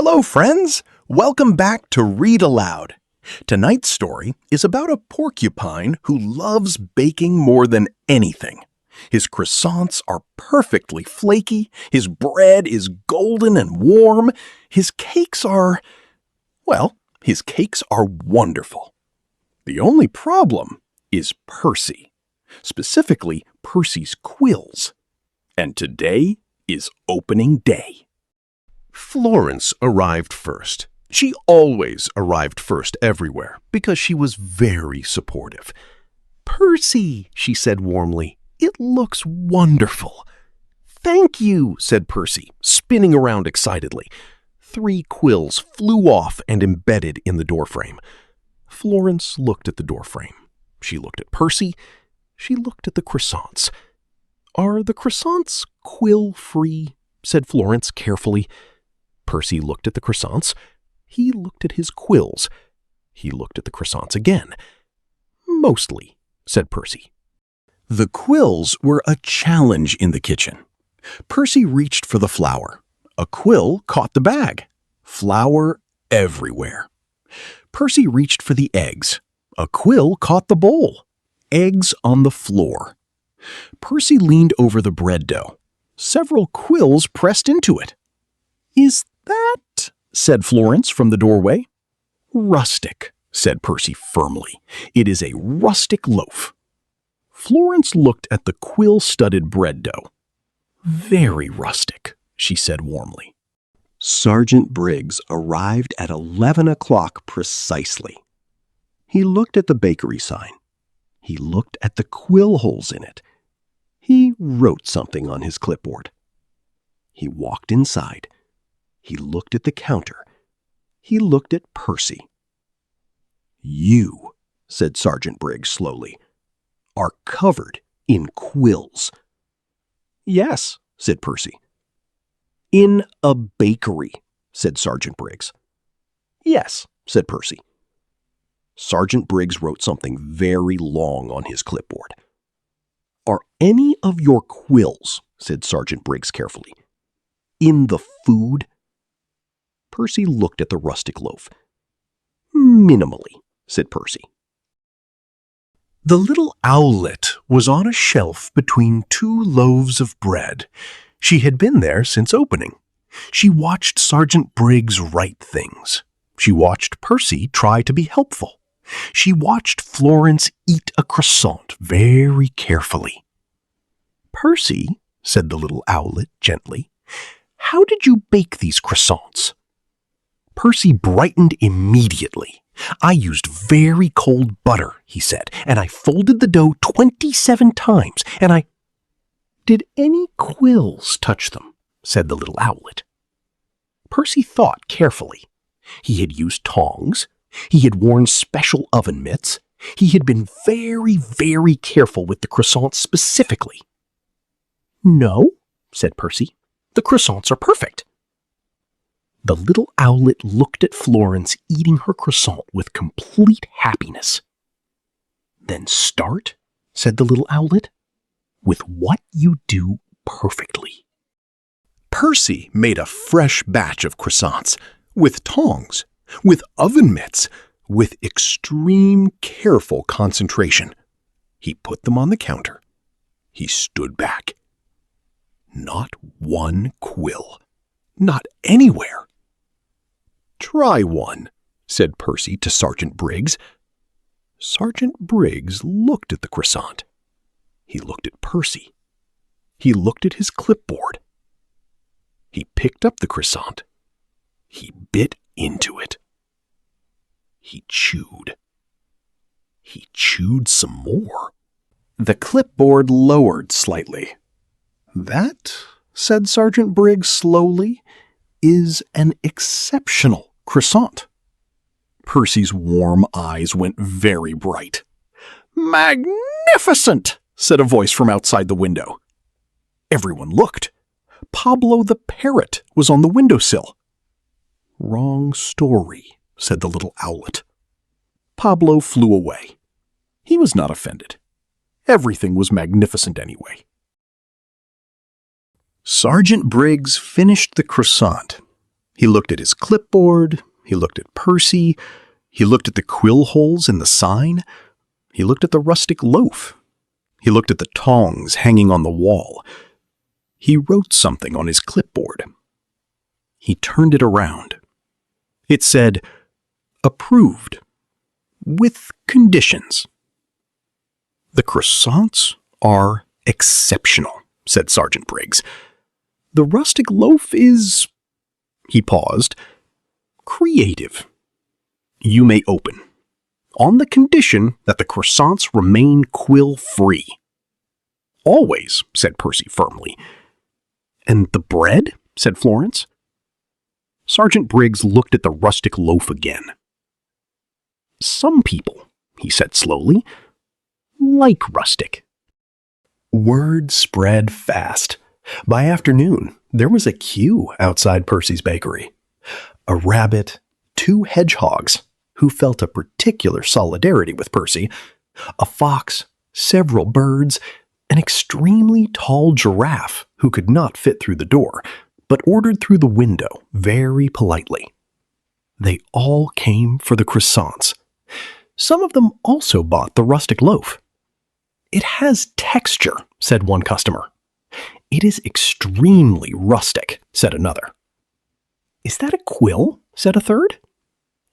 Hello, friends! Welcome back to Read Aloud. Tonight's story is about a porcupine who loves baking more than anything. His croissants are perfectly flaky, his bread is golden and warm, his cakes are wonderful. The only problem is Percy, specifically Percy's quills. And today is opening day. Florence arrived first. She always arrived first everywhere because she was very supportive. "Percy," she said warmly, "it looks wonderful." "Thank you," said Percy, spinning around excitedly. 3 quills flew off and embedded in the doorframe. Florence looked at the doorframe. She looked at Percy. She looked at the croissants. "Are the croissants quill-free?" said Florence carefully. Percy looked at the croissants. He looked at his quills. He looked at the croissants again. "Mostly," said Percy. The quills were a challenge in the kitchen. Percy reached for the flour. A quill caught the bag. Flour everywhere. Percy reached for the eggs. A quill caught the bowl. Eggs on the floor. Percy leaned over the bread dough. Several quills pressed into it. "Is that?" said Florence from the doorway. "Rustic," said Percy firmly. "It is a rustic loaf." Florence looked at the quill-studded bread dough. "Very rustic," she said warmly. Sergeant Briggs arrived at 11 o'clock precisely. He looked at the bakery sign. He looked at the quill holes in it. He wrote something on his clipboard. He walked inside. He looked at the counter. He looked at Percy. "You," said Sergeant Briggs slowly, "are covered in quills." "Yes," said Percy. "In a bakery," said Sergeant Briggs. "Yes," said Percy. Sergeant Briggs wrote something very long on his clipboard. "Are any of your quills," said Sergeant Briggs carefully, "in the food?" Percy looked at the rustic loaf. "Minimally," said Percy. The little owlet was on a shelf between 2 loaves of bread. She had been there since opening. She watched Sergeant Briggs write things. She watched Percy try to be helpful. She watched Florence eat a croissant very carefully. "Percy," said the little owlet gently, "how did you bake these croissants?" Percy brightened immediately. "I used very cold butter," he said, "and I folded the dough 27 times, and I—" "Did any quills touch them?" said the little owlet. Percy thought carefully. He had used tongs. He had worn special oven mitts. He had been very, very careful with the croissants specifically. "No," said Percy. "The croissants are perfect." The little owlet looked at Florence eating her croissant with complete happiness. "Then start," said the little owlet, "with what you do perfectly." Percy made a fresh batch of croissants, with tongs, with oven mitts, with extreme careful concentration. He put them on the counter. He stood back. Not one quill. Not anywhere. "Try one," said Percy to Sergeant Briggs. Sergeant Briggs looked at the croissant. He looked at Percy. He looked at his clipboard. He picked up the croissant. He bit into it. He chewed. He chewed some more. The clipboard lowered slightly. "That," said Sergeant Briggs slowly, "is an exceptional croissant." Percy's warm eyes went very bright. "Magnificent!" said a voice from outside the window. Everyone looked. Pablo the parrot was on the windowsill. "Wrong story," said the little owlet. Pablo flew away. He was not offended. Everything was magnificent anyway. Sergeant Briggs finished the croissant. He looked at his clipboard, he looked at Percy, he looked at the quill holes in the sign, he looked at the rustic loaf, he looked at the tongs hanging on the wall. He wrote something on his clipboard. He turned it around. It said, "Approved, with conditions." "The croissants are exceptional," said Sergeant Briggs. "The rustic loaf is," he paused, "creative. You may open, on the condition that the croissants remain quill-free." "Always," said Percy firmly. "And the bread?" said Florence. Sergeant Briggs looked at the rustic loaf again. "Some people," he said slowly, "like rustic." Word spread fast. By afternoon, there was a queue outside Percy's bakery. A rabbit, 2 hedgehogs, who felt a particular solidarity with Percy, a fox, several birds, an extremely tall giraffe who could not fit through the door, but ordered through the window very politely. They all came for the croissants. Some of them also bought the rustic loaf. "It has texture," said one customer. "It is extremely rustic," said another. "Is that a quill?" said a third.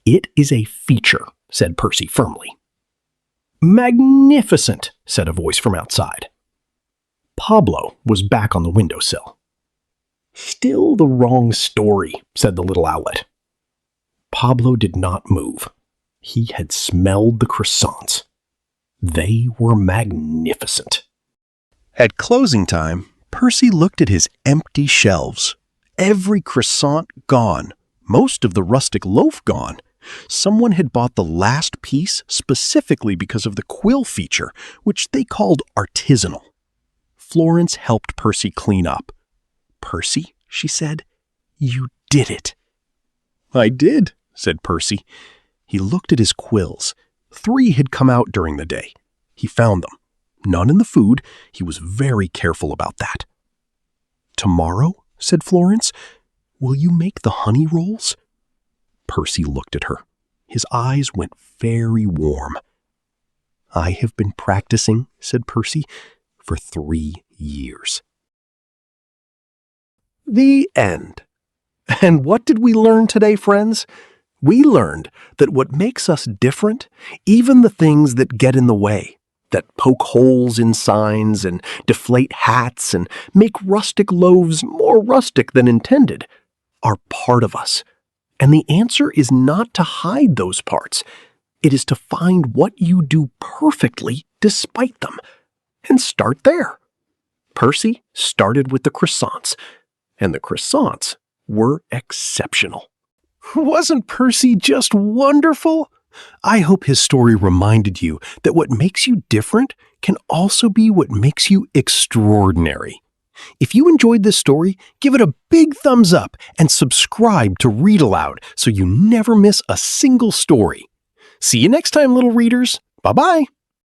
"It is a feature," said Percy firmly. "Magnificent," said a voice from outside. Pablo was back on the windowsill. "Still the wrong story," said the little Owlet. Pablo did not move. He had smelled the croissants. They were magnificent. At closing time, Percy looked at his empty shelves. Every croissant gone, most of the rustic loaf gone. Someone had bought the last piece specifically because of the quill feature, which they called artisanal. Florence helped Percy clean up. "Percy," she said, "you did it." "I did," said Percy. He looked at his quills. 3 had come out during the day. He found them. None in the food. He was very careful about that. "Tomorrow," said Florence, "will you make the honey rolls?" Percy looked at her. His eyes went very warm. "I have been practicing," said Percy, "for 3 years. The end. And what did we learn today, friends? We learned that what makes us different, even the things that get in the way, that poke holes in signs and deflate hats and make rustic loaves more rustic than intended, are part of us. And the answer is not to hide those parts. It is to find what you do perfectly despite them, and start there. Percy started with the croissants, and the croissants were exceptional. Wasn't Percy just wonderful? I hope his story reminded you that what makes you different can also be what makes you extraordinary. If you enjoyed this story, give it a big thumbs up and subscribe to Read Aloud so you never miss a single story. See you next time, little readers. Bye-bye.